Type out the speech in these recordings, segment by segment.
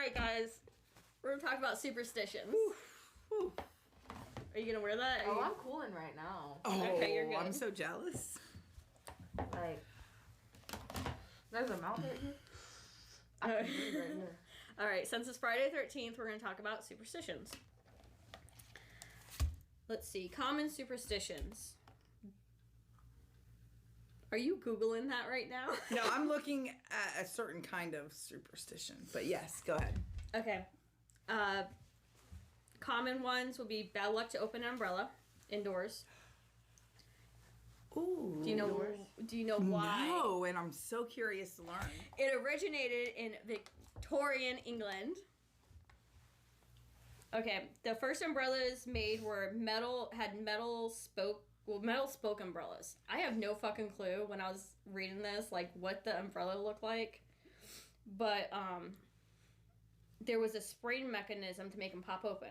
right, guys. We're going to talk about superstitions. Whew. Are you going to wear that? I'm cooling right now. Oh, Okay, you're good. I'm so jealous. Like, there's a mouth right here. I can breathe right here. All right, since it's Friday the 13th, we're going to talk about superstitions. Let's see. Common superstitions. Are you Googling that right now? No, I'm looking at a certain kind of superstition. But yes, go ahead. Okay. Common ones would be bad luck to open an umbrella indoors. Ooh. Do you know why? No, and I'm so curious to learn. It originated in Victorian England. Okay, the first umbrellas made were metal spoke umbrellas. I have no fucking clue when I was reading this, like, what the umbrella looked like. But, there was a spring mechanism to make them pop open.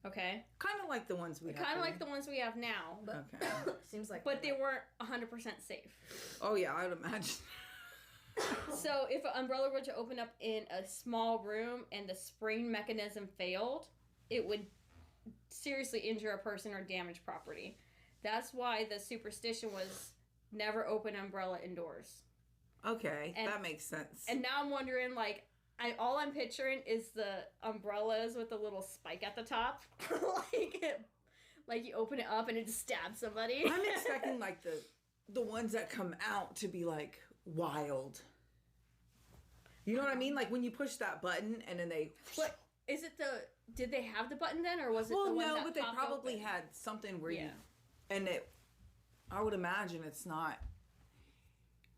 Okay? Kind of like the ones we have. Kind of like the ones we have now. But, Okay. Seems like. but they weren't 100% safe. Oh, yeah, I would imagine. So, if an umbrella were to open up in a small room and the spring mechanism failed, it would seriously injure a person or damage property. That's why the superstition was never open umbrella indoors. Okay, that makes sense. And now I'm wondering, like, all I'm picturing is the umbrellas with the little spike at the top. like you open it up and it just stabs somebody. I'm expecting, like, the ones that come out to be, like, wild. You know what I mean? Like, when you push that button and then they... But is it did they have the button then, or was it the one no, that but they popped probably open? had something where Yeah. I would imagine it's not...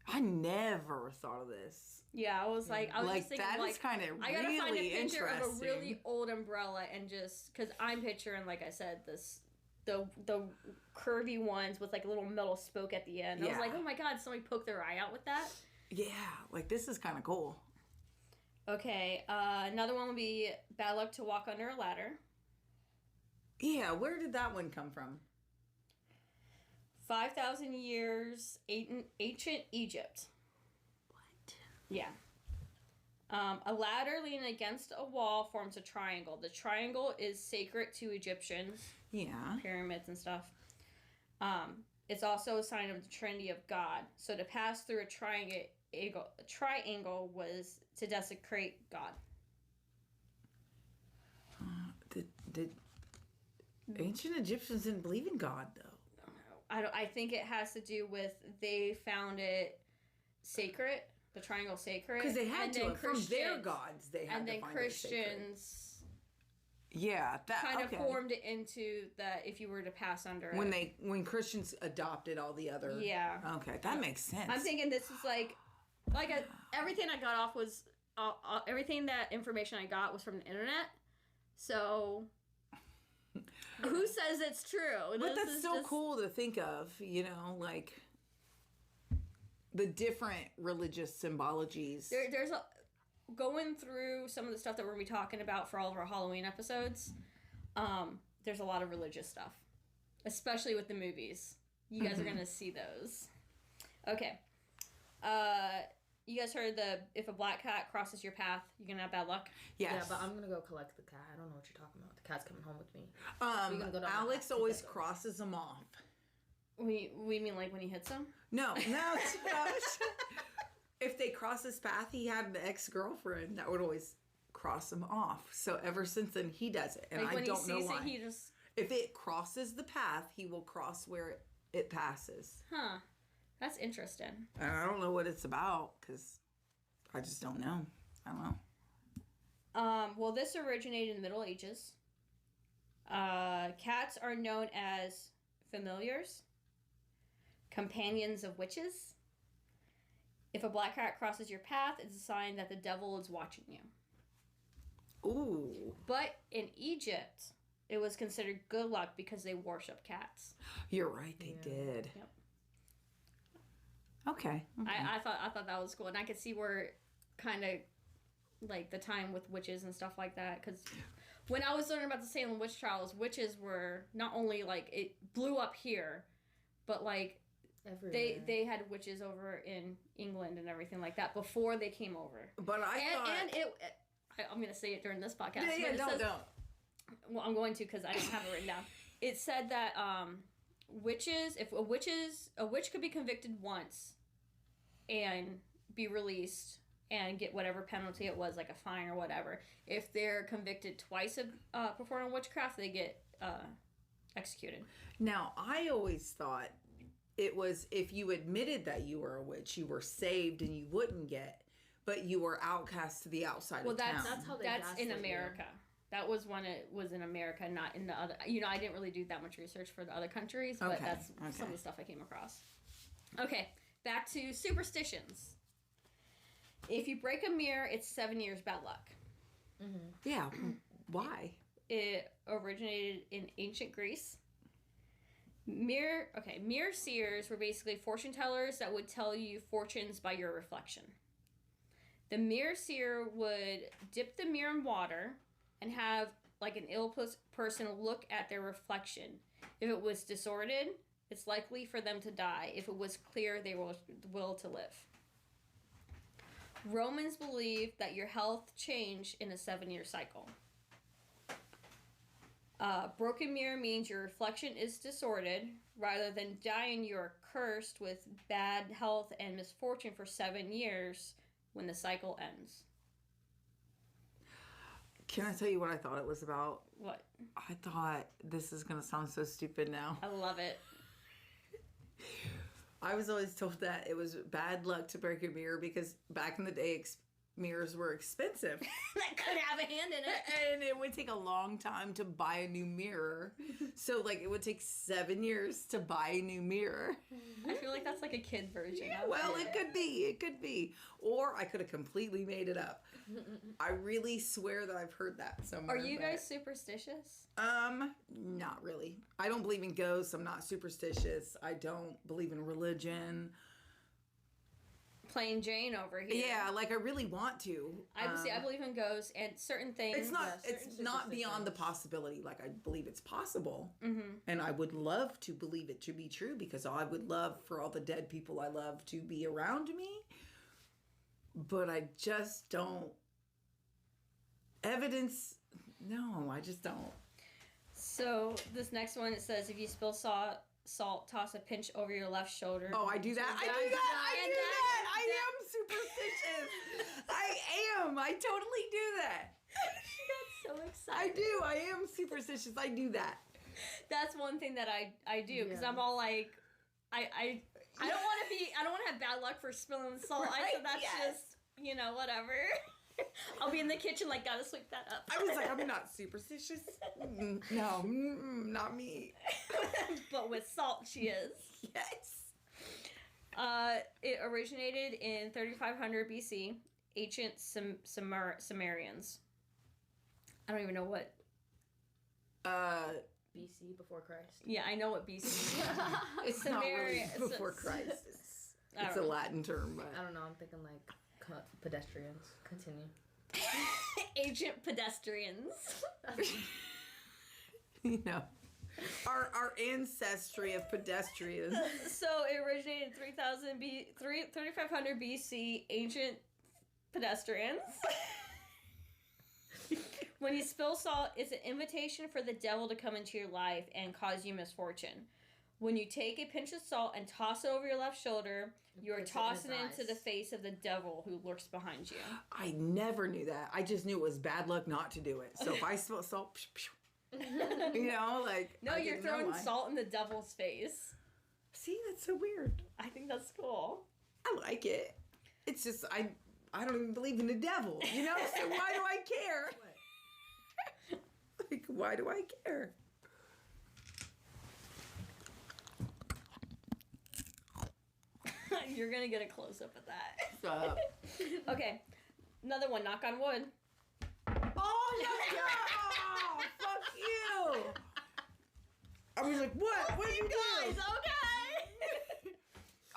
I never thought of this. Yeah, I was just thinking, that like, is kind of I gotta find a really picture of a interesting. really old umbrella and just, because I'm picturing, like I said, the curvy ones with, like, a little metal spoke at the end. I was like, oh my god, somebody poked their eye out with that. Yeah, like, this is kind of cool. Okay, another one would be bad luck to walk under a ladder. Yeah, where did that one come from? 5,000 years, ancient Egypt. What? Yeah. A ladder leaning against a wall forms a triangle. The triangle is sacred to Egyptians. Yeah. Pyramids and stuff. It's also a sign of the Trinity of God. So to pass through a triangle was to desecrate God. Did ancient Egyptians didn't believe in God, though? I think it has to do with they found it sacred, the triangle sacred. Because they had to, from their gods, they had to find Christians that formed it into that if you were to pass under it. When Christians adopted all the other... Yeah. Okay, that makes sense. I'm thinking this is everything I got off was, everything that information I got was from the internet. So... Who says it's true? But that's so cool to think of, like the different religious symbologies. There's going through some of the stuff that we're going to be talking about for all of our Halloween episodes. There's a lot of religious stuff, especially with the movies. You guys are going to see those. Okay. You guys heard if a black cat crosses your path, you're going to have bad luck? Yes. Yeah, but I'm going to go collect the cat. I don't know what you're talking about. The cat's coming home with me. Alex always crosses them off. We mean like when he hits them? No. If they cross his path, he had an ex-girlfriend that would always cross him off. So ever since then, he does it. And I don't know why. If it crosses the path, he will cross where it passes. Huh. That's interesting. And I don't know what it's about, because I just don't know. I don't know. Well, this originated in the Middle Ages. Cats are known as familiars, companions of witches. If a black cat crosses your path, it's a sign that the devil is watching you. Ooh. But in Egypt, it was considered good luck because they worship cats. You're right, they did. Yep. Okay. I thought that was cool, and I could see where kind of like the time with witches and stuff like that, because when I was learning about the Salem witch trials, witches were not only like it blew up here, but like everywhere. They had witches over in England and everything like that before they came over. But I thought I'm going to say it during this podcast. Yeah, don't. Well, I'm going to because I don't have it written down. It said that if a witch could be convicted once and be released and get whatever penalty it was, like a fine or whatever. If they're convicted twice of performing witchcraft, they get executed. Now, I always thought it was if you admitted that you were a witch, you were saved and you wouldn't get, but you were outcast to the outside of town. That's how that's in America. That was when it was in America, not in the other. I didn't really do that much research for the other countries, but that's some of the stuff I came across. Okay, back to superstitions. If you break a mirror, it's 7 years bad luck. Mm-hmm. Yeah. Why? It originated in ancient Greece. Mirror seers were basically fortune tellers that would tell you fortunes by your reflection. The mirror seer would dip the mirror in water and have like an ill person look at their reflection. If it was disordered, it's likely for them to die. If it was clear, they will to live. Romans believed that your health changed in a 7-year cycle. Broken mirror means your reflection is disordered. Rather than dying, you're cursed with bad health and misfortune for 7 years when the cycle ends. Can I tell you what I thought it was about? What? I thought, this is going to sound so stupid now. I love it. I was always told that it was bad luck to break a mirror because back in the day, mirrors were expensive. That could have a hand in it. And it would take a long time to buy a new mirror. So, it would take 7 years to buy a new mirror. I feel like that's like a kid version. Yeah, well, it could be. It could be. Or I could have completely made it up. I really swear that I've heard that somewhere. Are you guys superstitious? Not really. I don't believe in ghosts. I'm not superstitious. I don't believe in religion. Plain Jane over here. Yeah, I really want to. I believe in ghosts and certain things. It's not. It's not beyond the possibility. I believe it's possible, and I would love to believe it to be true because I would love for all the dead people I love to be around me. But I just don't. Evidence? No, I just don't. So this next one, it says if you spill salt, toss a pinch over your left shoulder. Oh, I do that. I do that. I am superstitious. I am. I totally do that. She got so excited. I do. I am superstitious. I do that. That's one thing that I do because I'm all like, I don't want to have bad luck for spilling salt. Right? So that's just, whatever. I'll be in the kitchen gotta sweep that up. I was like, I'm not superstitious. No, not me. But with salt, she is. Yes. It originated in 3500 BC. Ancient Sumerians. I don't even know what. BC, before Christ. Yeah, I know what BC is. It's not really before Christ. It's a Latin term. But I don't know. I'm thinking pedestrians. Continue. Ancient pedestrians. Our ancestry of pedestrians. So it originated in 3500 BC. Ancient pedestrians. When you spill salt, it's an invitation for the devil to come into your life and cause you misfortune. When you take a pinch of salt and toss it over your left shoulder, you are tossing it into the face of the devil who lurks behind you. I never knew that. I just knew it was bad luck not to do it. So if I spill salt, No, you're throwing salt in the devil's face. See, that's so weird. I think that's cool. I like it. It's just, I don't even believe in the devil, So why do I care? Why do I care? You're gonna get a close-up of that. Stop. Okay, another one. Knock on wood. Oh, no! Fuck you! I was like, what? What did you do? Guys, okay.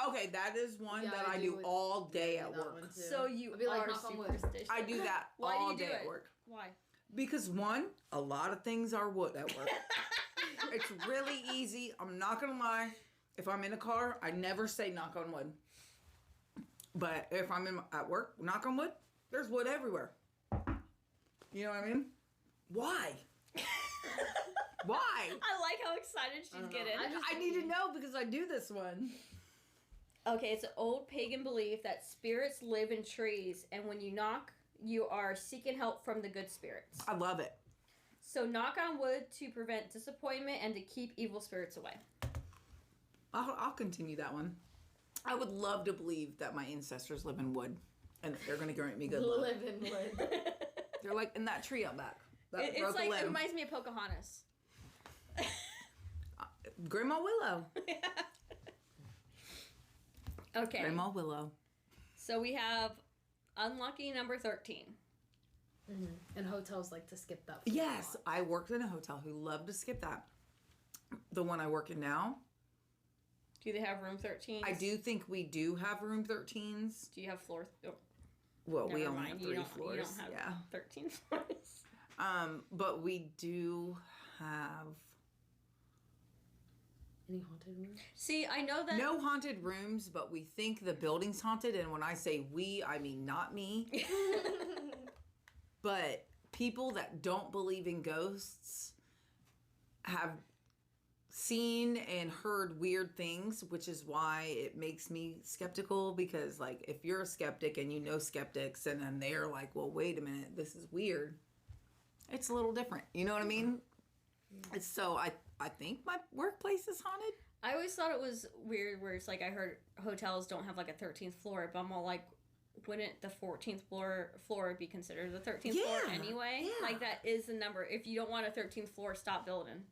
Okay, that is one that I do all day at work. So you are superstitious. I do that all day at work. Why? Because one, a lot of things are wood at work. It's really easy. I'm not gonna lie. If I'm in a car, I never say knock on wood. But if I'm at work, knock on wood, there's wood everywhere. You know what I mean? Why? Why? I like how excited she's getting. I need to know because I do this one. Okay, it's an old pagan belief that spirits live in trees, and when you knock, you are seeking help from the good spirits. I love it. So knock on wood to prevent disappointment and to keep evil spirits away. I'll continue that one. I would love to believe that my ancestors live in wood, and that they're going to grant me good luck. Live in wood. They're like in that tree out back. It's like, it reminds me of Pocahontas. Grandma Willow. Yeah. Okay. Grandma Willow. So we have unlucky number 13. Mm-hmm. And hotels like to skip that. Yes, I worked in a hotel who loved to skip that. The one I work in now. Do they have room 13s? I do think we do have room 13s. Do you have floor? Oh. Well, we only have 3 floors. You don't have 13 floors. But we do have... Any haunted rooms? See, I know that... No haunted rooms, but we think the building's haunted. And when I say we, I mean not me. But people that don't believe in ghosts have seen and heard weird things, which is why it makes me skeptical. Because, like, if you're a skeptic and you know skeptics and then they're like, well, wait a minute, this is weird. It's a little different. You know what I mean? It's so I think my workplace is haunted. I always thought it was weird where it's like I heard hotels don't have like a 13th floor, but I'm all like, wouldn't the 14th floor be considered the 13th floor anyway? Yeah. Like that is the number. If you don't want a 13th floor, stop building.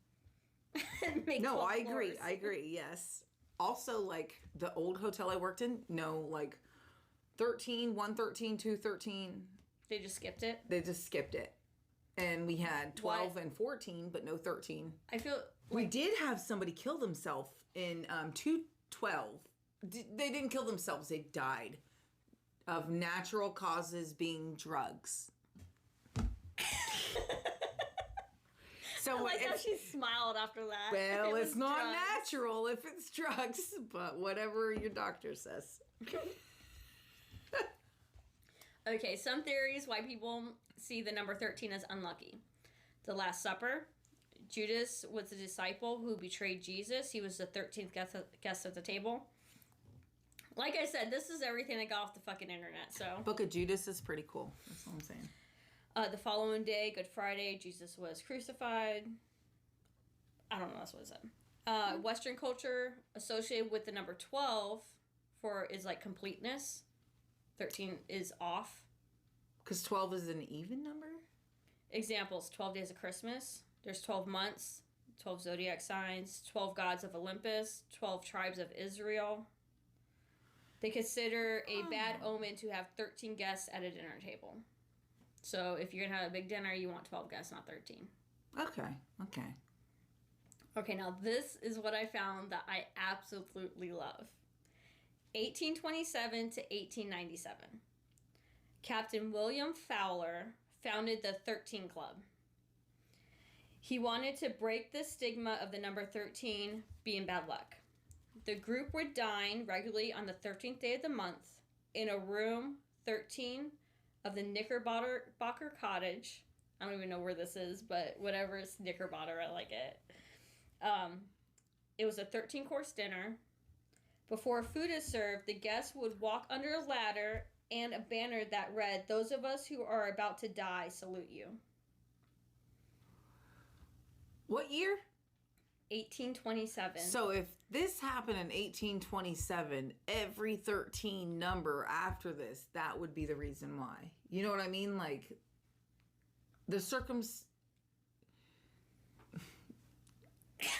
No, I agree. Floors. I agree. Yes. Also, like the old hotel I worked in, no, like 13, 113, 213. They just skipped it? They just skipped it. And we had 12 and 14, but no 13. I feel like... We did have somebody kill themselves in 212. They didn't kill themselves. They died of natural causes being drugs. So I like how she smiled after that. Well, it's not drugs. natural if it's drugs, but whatever your doctor says. Okay, some theories why people see the number 13 as unlucky. The Last Supper. Judas was the disciple who betrayed Jesus. He was the 13th guest at the table. Like I said, this is everything I got off the fucking internet, so... Book of Judas is pretty cool. That's all I'm saying. The following day, Good Friday, Jesus was crucified. I don't know, that's what it said. Western culture associated with the number 12 is like completeness. 13 is off. Because 12 is an even number? Examples, 12 days of Christmas. There's 12 months, 12 zodiac signs, 12 gods of Olympus, 12 tribes of Israel. They consider a bad omen to have 13 guests at a dinner table. So if you're going to have a big dinner, you want 12 guests, not 13. Okay. Okay, now this is what I found that I absolutely love. 1827 to 1897. Captain William Fowler founded the 13 Club. He wanted to break the stigma of the number 13 being bad luck. The group would dine regularly on the 13th day of the month in a room 13 of the Knickerbocker Cottage. I don't even know where this is, but whatever, it's Knickerbocker, I like it. It was a 13-course dinner. Before food is served, the guests would walk under a ladder and a banner that read, "Those of us who are about to die salute you." What year? 1827. So if this happened in 1827, every 13 number after this, that would be the reason why. You know what I mean? Like, the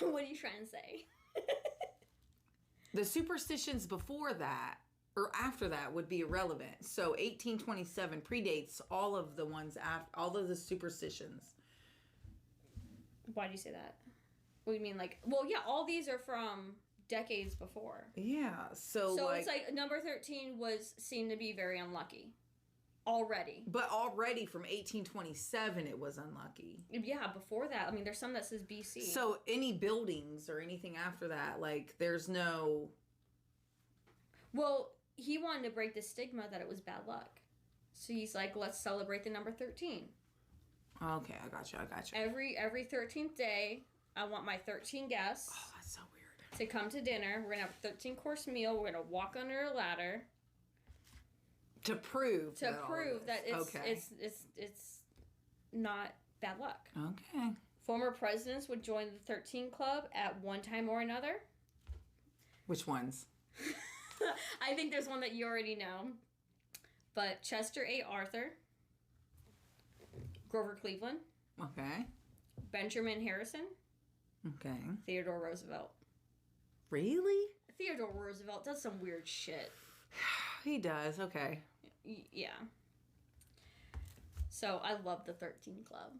What are you trying to say? The superstitions before that, or after that, would be irrelevant. So 1827 predates all of the ones after, all of the superstitions. Why do you say that? What do you mean, like... Well, yeah, all these are from decades before. Yeah, so it's like number 13 was seen to be very unlucky. Already. But already from 1827 it was unlucky. Yeah, before that. I mean, there's some that says BC. So any buildings or anything after that, like, there's no... Well, he wanted to break the stigma that it was bad luck. So he's like, let's celebrate the number 13. Okay, I got you. Every 13th day, I want my 13 guests. Oh, that's so weird. To come to dinner. We're going to have a 13-course meal. We're going to walk under a ladder. To prove that it's not bad luck. Okay. Former presidents would join the 13 Club at one time or another. Which ones? I think there's one that you already know. But Chester A. Arthur. Grover Cleveland. Okay. Benjamin Harrison. Okay. Theodore Roosevelt. Really? Theodore Roosevelt does some weird shit. He does. Okay. Yeah. So I love the 13 Club.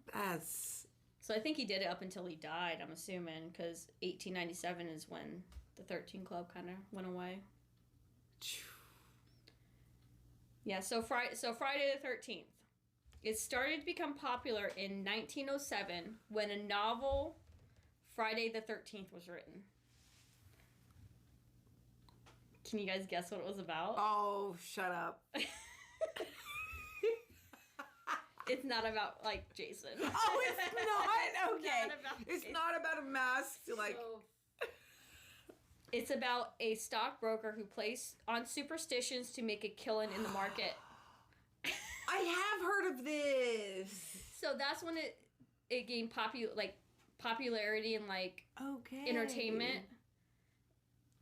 So I think he did it up until he died, I'm assuming, because 1897 is when the 13 Club kind of went away. Yeah, so Friday the 13th. It started to become popular in 1907 when a novel, Friday the 13th, was written. Can you guys guess what it was about? Oh, shut up. It's not about, like, Jason. Oh, it's not? Okay. It's not about a mask. It's about a stockbroker who plays on superstitions to make a killing in the market. I have heard of this. So that's when it gained popularity and, like, entertainment.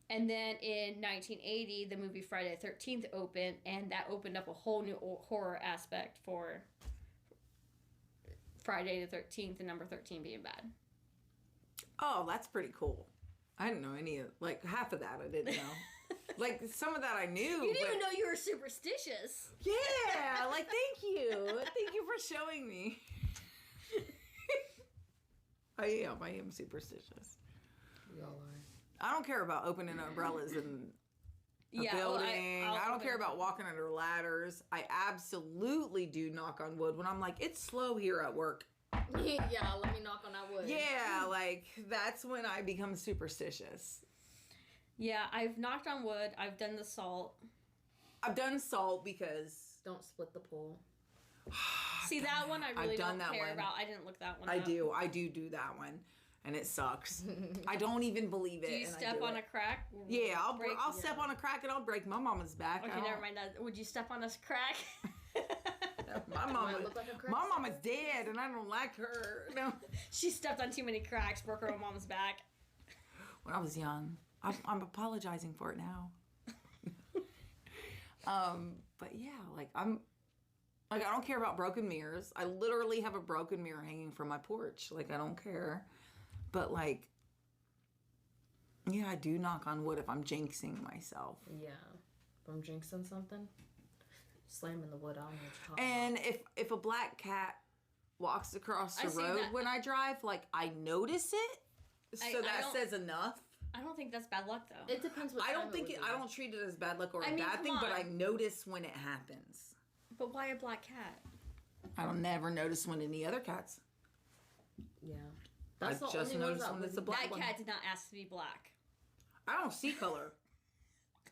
And then in 1980, the movie Friday the 13th opened, and that opened up a whole new horror aspect for Friday the 13th and number 13 being bad. Oh, that's pretty cool. I didn't know any of, like, half of that I didn't know. Like, some of that I knew. You didn't even know you were superstitious. Yeah, like, thank you. Thank you for showing me. I am superstitious. We all are. I don't care about opening umbrellas in a building. Well, I don't care about walking under ladders. I absolutely do knock on wood when I'm like, it's slow here at work. Yeah, let me knock on that wood. Yeah, like, that's when I become superstitious. Yeah, I've knocked on wood. I've done the salt. I've done salt because... Don't split the pole. See, that one I really don't care about. I didn't look that one up. I do that one. And it sucks. I don't even believe it. Do you step on a crack? Yeah, I'll step on a crack and I'll break my mama's back. Okay, never mind that. Would you step on a crack? My mama's dead and I don't like her. No. She stepped on too many cracks, broke her own mom's back. When I was young. I'm apologizing for it now. But yeah, like I don't care about broken mirrors. I literally have a broken mirror hanging from my porch. Like, I don't care. But, like, yeah, I do knock on wood if I'm jinxing myself. Yeah. If I'm jinxing something, slamming the wood, I don't know what you're talking about. If a black cat walks across the road when I drive, like, I notice it. So that says enough. I don't think that's bad luck, though. It depends what I don't treat it as bad luck or a bad thing, but I notice when it happens. But why a black cat? I don't never notice when any other cats. Yeah. That's I just noticed when it's a black one. That cat did not ask to be black. I don't see color.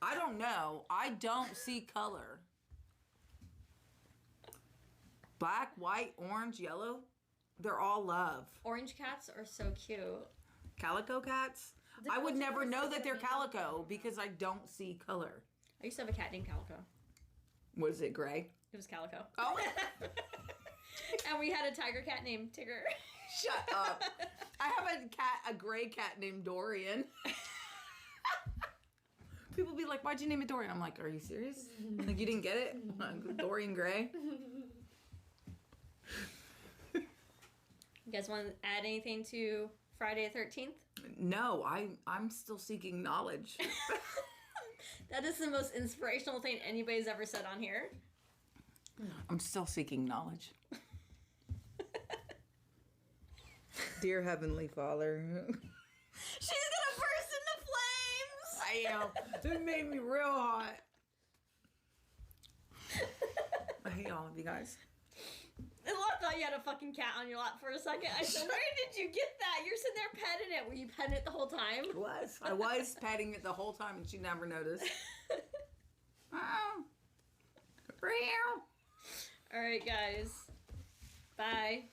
I don't know. I don't see color. Black, white, orange, yellow. They're all love. Orange cats are so cute. Calico cats? I would never know that they're calico because I don't see color. I used to have a cat named Calico. Was it gray? It was Calico. Oh. And we had a tiger cat named Tigger. Shut up. I have a gray cat named Dorian. People be like, why'd you name it Dorian? I'm like, are you serious? Like, you didn't get it? Dorian Gray? You guys want to add anything to Friday the 13th? No, I'm still seeking knowledge. That is the most inspirational thing anybody's ever said on here. I'm still seeking knowledge. Dear Heavenly Father. She's gonna burst into flames! I am. It made me real hot. I hate all of you guys. I thought you had a fucking cat on your lap for a second. I said, where did you get that? You're sitting there petting it. Were you petting it the whole time? I was petting it the whole time and she never noticed. All right, guys. Bye.